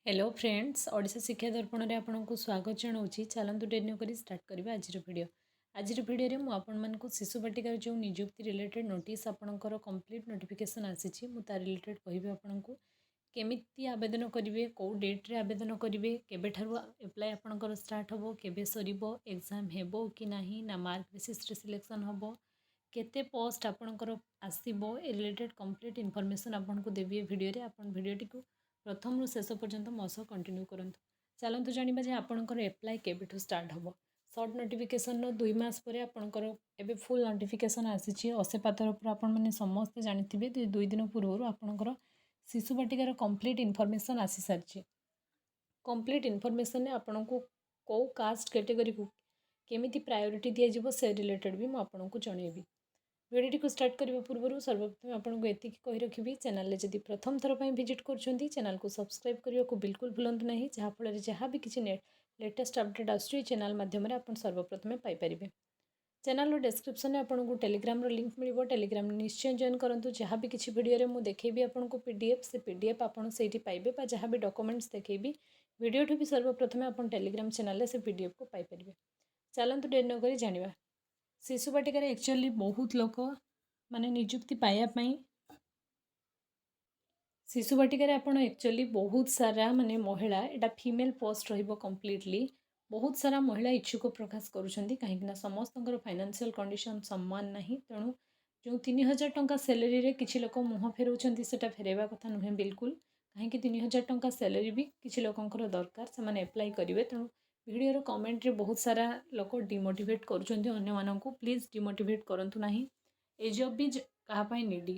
Hello friends Odisha शिक्षा दर्पण में आपको स्वागत जनाऊँगी। चलतु डेरी न स्टार्ट करवा आज भिडियो में आपको शिशु बाटिकार जो निजुक्ति रिलेटेड नोटिस आपंकर कंप्लीट नोटिफिकेशन आसी मुझे रिलेटेड कहि आपको केमिति आवेदन करेंगे कौ डेट्रे आवेदन करेंगे केबेठारु एप्लाय आपंकर स्टार्ट हम केबे सरिबो एग्जाम हेबो कि नाही ना मार्क बेसिस सिलेक्शन हम केते पोस्ट आपंकर आसबो ए रिलेटेड कंप्लीट इनफॉरमेशन आपको देवी भिडियो आप भिडियोटी को प्रथम रु शेष पर्यंत मो सह कंटिन्यू करूँ। चलतु जाना जे आपंकर एप्लाय केबेठू स्टार्ट हम सर्ट नोटिफिकेशन 2 मास पर आपंकर एबे फुल नोटिफिकेशन आसी असेपा तरफ आपने समस्ते जानी 2 दिन पूर्व आपंकर शिशु बाटिकार कंप्लीट इनफॉरमेशन आसी सारी कंप्लीट इनफॉरमेशन आपन को कौ कास्ट कैटेगरी को केमिति प्रायोरिटी दिज्व से रिलेटेड भी मुझे जनइबी। भिडियो को स्टार्ट करने पूर्व सर्वप्रथम आपको ये कही रखी चैनल जदि प्रथम थर पर विजिट कर चैनल को सब्सक्राइब करने को बिल्कुल भूलु ना जहाँफल जहाँ भी किसी लेटेस्ट अपडेट आसूँ चैनल माध्यम आप सर्वप्रथम पाइपर। चैनल डिस्क्रिप्शन में आपको टेलीग्राम लिंक मिल टेलीग्राम निश्चय जॉइन करूँ जहाँ भी किसी वीडियो में देखेबी आपको पीडीएफ से पीडीएफ आपड़ से पाइबे जहाँ भी डॉक्यूमेंट्स देखेबी वीडियो भी सर्वप्रथम आप टेलीग्राम चैनल से पीडीएफ को पाइपर। चलतु डेरी न करी जानिबा शिशु बाटिकार एक्चुअली बहुत लोक माने निजुक्ति पाइबापी शिशु बाटिकार आपड़ एक्चुअली बहुत सारा माने महिला एटा फीमेल पोस्ट रहिबो कम्प्लीटली बहुत सारा महिला इच्छुक प्रकाश करुछंती कहीं समस्त फाइनेंशियल कंडीशन सम्मान नहीं तेणु जो 3000 टंका सैलरी रे किछि लोक मुह फेरउछंती सेटा फेरेबा कथा नुहे बिल्कुल कहीं 3000 टंका सैलरी भी किछि लोकंकर दरकार से माने अप्लाई करिवे तेणु वीडियो कमेंट रे बहुत सारा लोक डिमोटिवेट करुछंती अन्य माननकु प्लीज डिमोटिवेट करंतु नाही ए जॉब भी कहा पाई निडी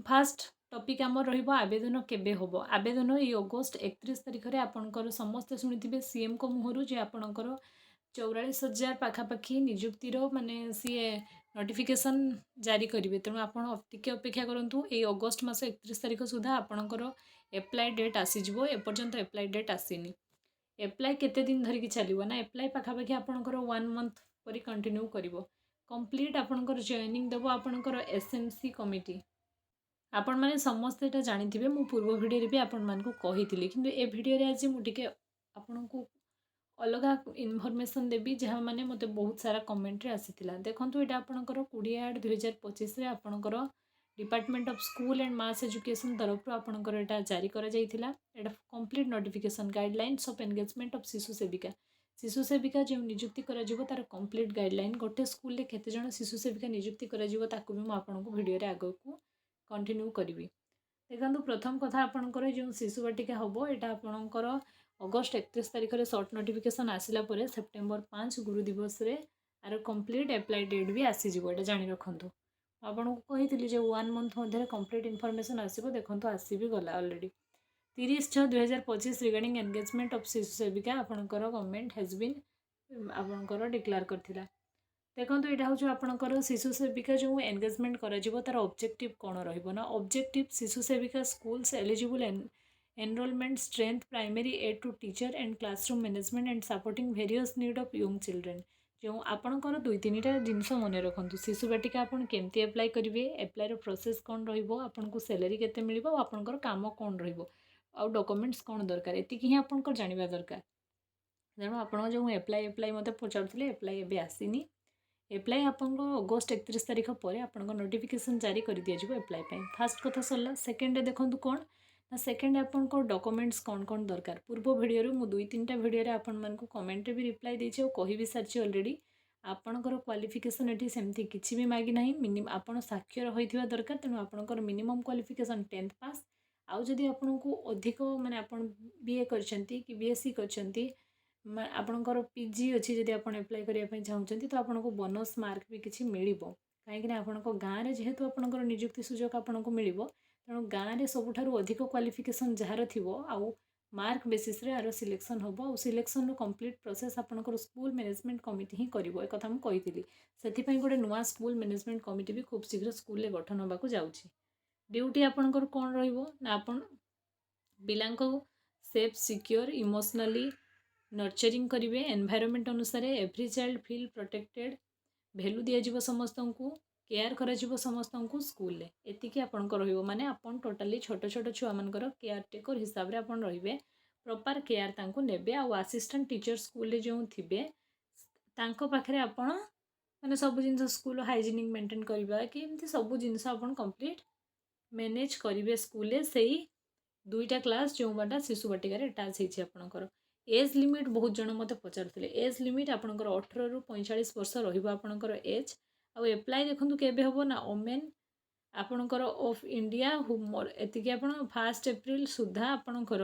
फास्ट टॉपिक आमर रहिबो आवेदन केबे होबो आवेदन ये अगस्त 31 तारिख रे आपनकर समस्त सुनिथिबे सीएम को मुहरु जे आपनकर 44,000 पाखापाखि निजुक्तिर माने सीए नोटिफिकेशन जारी करेंगे तेणु आपड़ टिके अपेक्षा करूँ ये अगस्त मास 31 तारिख सुधा आपणकर एप्लाय डेट आसीजिवो एपर्यंत एप्लाय डेट आसीनी एप्लाय केते दिन धरिकी चलिबो ना एप्लाय पाखापाखि आपणकर 1 मंथ परी कंटिन्यू करिवो कंप्लीट आपणकर जॉइनिंग देबो आपणकर एसएमसी कमिटी आपण मैंने समस्ते ये जानी मु पूर्व भिडियो भी आपण मानक कही कि ए भिडियो आज मुझे आपण को अलग इनफॉरमेशन देवी जहाँ मैंने मत बहुत सारा कमेंट आसी देखो यहाँ आपंकर 20/8/2025 आपंकर department of school and mass education तरफ आपंकर यहाँ जारी करा complete notification guidelines of engagement of शिशु सेविका जो निजुक्ति तार कंप्लीट गाइडलाइन गोटे स्कूल में केते जण शिशु सेविका निजुक्ति ताकू भी मुझे आपको भिडियो आग को कंटिन्यू करी देखो प्रथम कथा आपंकर जो शिशु बाटिका हम यहाँ आपंकर अगस्त 31 तारिख में सर्ट नोटिफिकेशन आसला सेप्टेम्बर 5 गुरु दिवस रे आर कंप्लीट एप्लाय डेट भी आसीजिव ये जानी रखु आपको कही 1 मंथ मध्य कंप्लीट इनफॉरमेशन आसो देखो आसी भी गला अलरेडी 30/6/2025 रिगार्डिंग एंगेजमेंट ऑफ शिशु सेविका आपंकर गवर्नमेंट हैज बीन आपंकर डिक्लेयर करथिला देखो यहाँ हूँ आपंकर शिशु सेविका जो एंगेजमेंट कर ऑब्जेक्टिव कौन रहा ऑब्जेक्टिव शिशु सेविका schools eligible enrolment strength primary aid to teacher and classroom management and supporting various need of young children जो आपंकर 2-3टा जिनस मन रखु शिशु बाटिका आपन केमती एप्लाय करेंगे एप्लायर प्रोसेस कौन रहा सैलरी केते मिलिबो आपनकर काम कौन रहा डॉक्यूमेंट्स कौन दरकार एति ही आपनकर जानिबा दरकार तेणु आप जो एप्लाय मत पचारुले एप्लाय एबे आसीनी एप्लाय आपको अगस्त 31 तारिख पर आप नोटिफिकेशन जारी कर दिज्व एप्लाय फास्ट कथा सरला सेकेंड देखो कौन ना सेकेंड आपको डॉक्यूमेंट्स कौन कौन दरकार पूर्व भिडियो मुझे 2-3टा भिडियो आपण मानक कमेंट भी रिप्लाई देछि कहि भी सारी अलरेडी आपणकर क्वालिफिकेशन ये सेमती किसी भी मागी ना आप साक्षर होता दरकार तेणु आपणकर मिनिमम क्वालिफिकेशन 10th पास आउ जदि आपको अधिक माने आप बीए करछंती कि बीएससी करछंती आपणकर पीजी अच्छी जब आप एप्लाय करने चाहते तो आपको बोनस मार्क भी किसी मिल कहीं आप गाँव में जेहेतु आपंकर निजुक्ति सुजोग आपको मिल तेणु गाँव में सबुठ अधिक क्वालिफिकेशन जार थी आउ मार्क बेसीस यार सिलेक्शन हम और सिलेक्शन कंप्लीट प्रोसेस आपंकर स्कूल मैनेजमेंट कमिटी ही कर कथा मुझे से गोटे नुआ स्कूल मैनेजमेंट कमिटी भी खूब शीघ्र स्कूल गठन होगा जाऊँगी ड्यूटी आपंकर कौन रहा पिला सेफ सिक्योर इमोशनली नर्चरिंग करेंगे एनवायरनमेंट अनुसार every child feel protected value दिज्व समस्त को केयर कराजिबो समस्तंकु स्कूल रे एतिकी आपणको रहिबो माने आपण टोटली छोट छोट छुआ मानकर केयर टेकर हिसाब रे आपण रहिबे प्रॉपर केयर तांको नेबे आ असिस्टेंट टीचर स्कूल रे जो थिबे तांको पाखरे आपण माने सब जिंस स्कूल हाइजीनिक मेंटेन करबा कि एमती सब जिंस आपण कंप्लीट मैनेज करिवे स्कूल रे सेही दुईटा क्लास जो बाटा शिशु बाटिका रे अटैच हेछि आपणकर एज लिमिट बहुत जन मते पचारथिले एज लिमिट आपणकर 18 रु 45 वर्ष रहिबो आपणकर एज आ एप्लाई देखंतु केबे हबो ना ओमेन आपणकर ऑफ इंडिया एतिकी आपण 1 एप्रिल सुधा आपणकर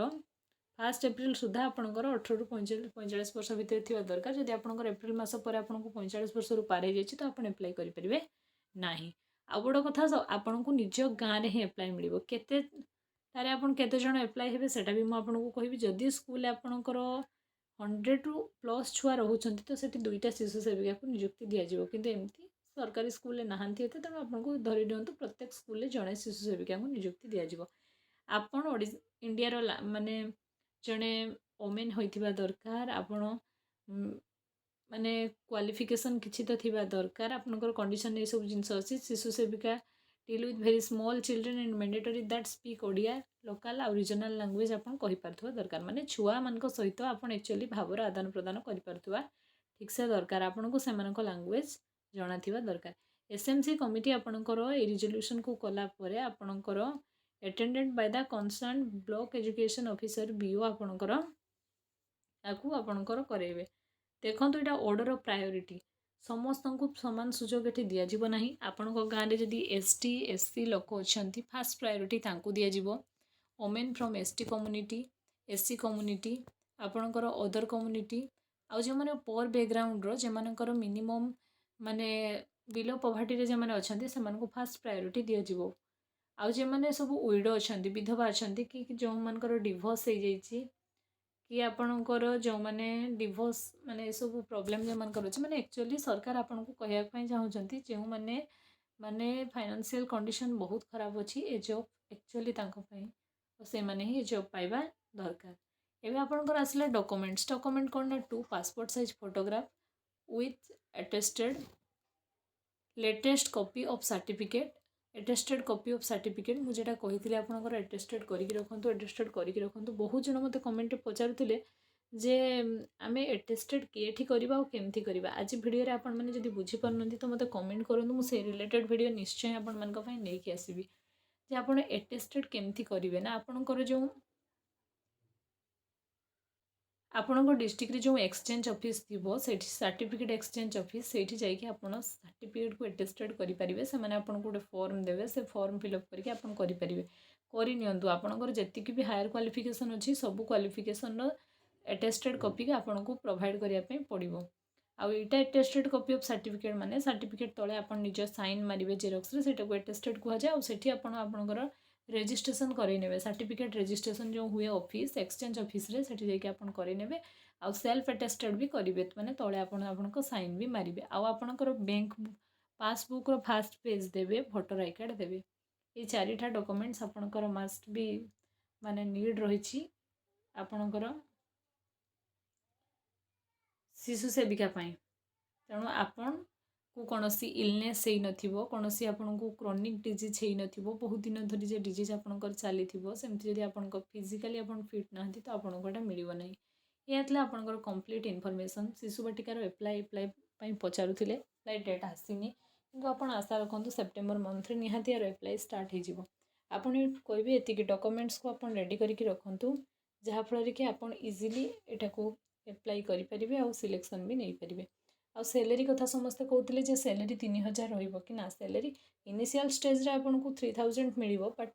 1 एप्रिल सुधा आपणकर 18 रु 45 वर्ष भितर थिबा दरकार जदि आपणकर एप्रिल मास पर आपणको 45 वर्ष रु पार हे जेछि तो आपण एप्लाई करि परिबे नाही आ बड़ कथा आपणको निज गाँ रे ही एप्लाई मिलिबो केते तारे आपण केते जण एप्लाई हेबे सेटा भी म आपणको कहिबि जदि स्कूल आपणकर 100 रु प्लस छुआ रहउछंती तो सेठी दुईटा शिशु सेविका को नियुक्ति दिया जिवो किंतु एमती सरकारी स्कूल नहांती एते तेणु आपको धरी दिंतु प्रत्येक स्कूल जड़े शिशु सेविका को नियुक्ति दिज्व आपण इंडिया माने जड़े ओमेन होइथिबा दरकार आपण माने क्वालिफिकेशन किछि तो थिबा दरकार आपनकर कंडीशन ए सब जिंस अछि शिशु सेविका deal with very small children and mandatory that speak Odia local आ रीजनल लैंग्वेज आपन कहि पारथुवा दरकार माने छुआ मानक सहित आपन एक्चुअली भावर आदान प्रदान करि पारथुवा ठीक से दरकार आपन को सेमानक लैंग्वेज जଣା थिबा दरकार एसएमसी कमिटी आपनकर ए रिजोल्यूशन को कला परे आपनकर attended by the concern block education officer BO आपनकर आकु आपनकर करेबे देखंतु एटा ऑर्डर ऑफ प्रायोरिटी समस्त को समान सुजोग एठी दिया जिवो नाही आपनको गाँ रे जदि एसटी एससी लोक अछंती फर्स्ट प्रायोरिटी तांको दिया जिवो women from ST community SC community आपनकर अदर कम्युनिटी आ जे माने पोर बैकग्राउंड रो जे मानकर मिनिमम माने बिलो पॉवर्टी रे जे माने अछंती से मानको फर्स्ट प्रायोरिटी दिया जिवो आ जे माने सब विडो अछंती विधवा अछंती कि जो मानकर डिवोर्स हो जाईची कि आपणकर जो माने डिवोर्स माने सब प्रॉब्लम जे मानकर अछि माने एक्चुअली सरकार आपन को कहया पई चाहउछंती जे माने माने फाइनेंशियल कंडीशन बहुत खराब अछि ए जॉब एक्चुअली तांको पई तो से माने ही जॉब पाइबा दरकार एबे आपनकर आसले डॉक्यूमेंट कोन ना 2 passport size photograph with attested latest copy of certificate attested copy of certificate मुझे कही आपंकर एटेस्टेड करके रखु एटेस्टेड करके रखु बहुत जन मत कमेंट पचारुले जे आमे एटेस्टेड केठी करबा केमती करबा आज वीडियो रे आपण माने जदी बुझी परनंती तो मते कमेंट करंतु मु से रिलेटेड वीडियो निश्चय आपण मान को पई नै कि आसीबी जे आपण एटेस्टेड केमती करिवे ना आपणकर जो आपणको डिस्ट्रिक्ट रे जो एक्सचेंज ऑफिस थिबो सेठी सर्टिफिकेट एक्सचेंज ऑफिस सेठी जाई कि आपण सर्टिफिकेट को एटेस्टेड करि परिबे से माने आपण को फॉर्म देबे से फॉर्म फिल अप करके आपण करि परिबे करि नियंतु आपणकर जति कि भी हायर क्वालिफिकेशन अछि सब क्वालिफिकेशन रो एटेस्टेड कॉपी के आपण को प्रोवाइड करिया पे पड़िबो आ एटा एटेस्टेड कॉपी ऑफ सर्टिफिकेट माने सर्टिफिकेट तळे आपण निज साइन मारिबे जेरॉक्स रे सेटा को एटेस्टेड कुहा जाय आ सेठी आपण आपणकर रेजिस्ट्रेशन करे सर्टिफिकेट रेजिस्ट्रेशन जो हुए ऑफिस एक्सचेंज ऑफिस रे सेठी जाके आपण करे आ सेल्फ अटेस्टेड भी करिवे माने तळे आपण आपनको साइन भी मारिबे आ आपणकर bank passbook row first page देबे वोटर आई कार्ड देबे ए चारिटा डॉक्यूमेंट्स आपणकर मस्ट भी माने नीड रहिछि आपणकर शिशु सेविका पाई तेणु आपण को कौनसी इलनेस ही नथिबो कौनसी आपन को क्रोनिक डिजीज ही नथिबो बहुत दिन धरी जे डिजीज आपनकर चली थिबो सेमति जदि आपन को फिजिकली आपन फिट नहंती तो आपन कोटा मिलिबो नै एतले आपनकर कंप्लीट इन्फॉर्मेशन शिशु बाटिका रो अप्लाई पई पचारुथिले अप्लाई डेट आसीनी किंतु आपन आशा रखंतु सेप्टेम्बर मंथ रे निहाती आरो अप्लाई स्टार्ट हे जिवो आपन कोइबे एतिकी डॉक्यूमेंट्स को आपन रेडी करके रखंतु जहा फल कि आपन इजीली एटा को अप्लाई करि परिबे आ सिलेक्शन भी नै परिबे आ सैलरी कथा समस्त कहते जे सैलरी 3000 रहिबो कि ना सैलरी इनिशियल स्टेज रे आपन को 3000 मिलिबो बट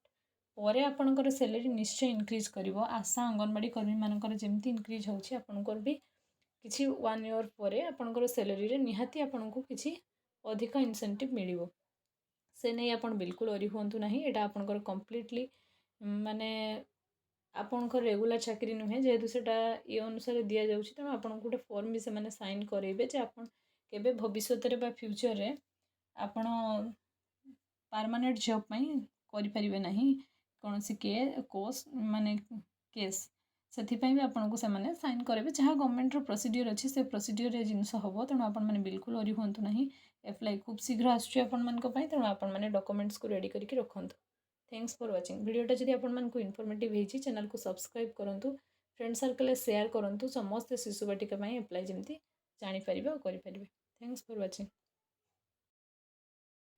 परे आपनकर सैलरी निश्चय इंक्रीज करिवो आशा अंगनवाड़ी कर्मी मानकर जेमती इंक्रीज होछि आपनकर भी किछि 1 ईयर परे आपनकर सैलरी रे निहाती आपन को किछि अधिक इंसेंटिव मिलिबो से नै आपन बिल्कुल ओरी होंतु नाही एटा आपनकर कंप्लीटली माने आपनकर रेगुलर चाकरी नुहे जेहेतु सेटा ये अनुसार दिया जाउछि त आपन गोटे फॉर्म भी से माने साइन करेबे जे आपन केबे भविष्यत रे बा फ्यूचर रे आपन परमानेंट जॉब पई करि परिबे नाही कोनसी के कोर्स माने केस सेथि पई भी आपन को से माने साइन करेबे जहा गवर्नमेंट रो प्रोसीजर अछि से प्रोसीजर रे जिंस हबो तनो आपन माने बिल्कुल ओरी होंतु नाही एप्लाई खूब शीघ्र आसुची आपनମାନଙ୍କ ପାଇଁ ତେଣୁ ଆପଣମାନେ ଡକୁମେଣ୍ଟସ୍କୁ ରେଡ଼ି କରିକି ରଖନ୍ତୁ। Thanks for watching. वीडियोटा जदि आपनମାନଙ୍କୁ इनफॉर्मेटिव ହେଇଛି चैनलକୁ सब्सक्राइब କରନ୍ତୁ, फ्रेंड सर्कल शेयर କରନ୍ତୁ, ସମସ୍ତେ ଶିଶୁ ବାଟିକା ପାଇଁ ଆପ୍ଲାଏ ଯେମିତି ଜାଣିପାରିବେ ଆଉ କରିପାରିବେ। Thanks for watching.